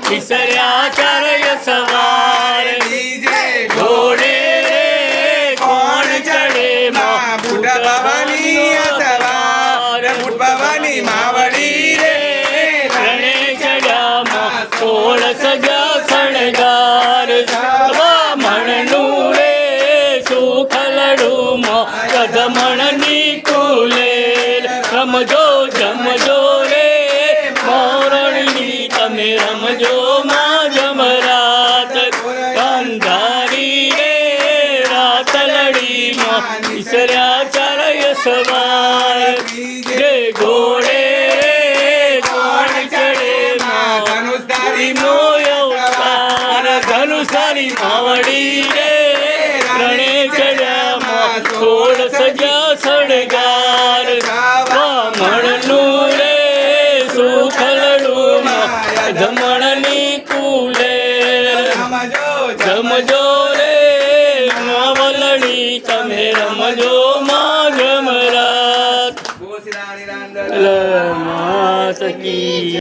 વિસર્યા ચારય સવાર બીજે ઘોડે રે કોણ ચડે માં બુઢા બાબાની સવાર બુઢ બાબાની માવડી રે રણે ચડ્યા માં 16 સજા શણગાર બ્રાહ્મણનું રે સુખલડું માં રધમણની કુલેલ રમજો જમજો રે મોરણની તમે રમજો માં જમરાત કંધારી રે રાત લડી માં વિસર્યા ચારય સવાર જે ઘોડે રે કોણ ચડે માં ધનુષધારી મોય અવતાર ધનુષારી માવડી રે રણે ચડ્યા માં 16 સજા શણગાર બ્રાહ્મણનું રે સુખલડું માં ધમણની કુલેલ જમજો રે માવલડી તમે રમજો માં જમરાત માત કી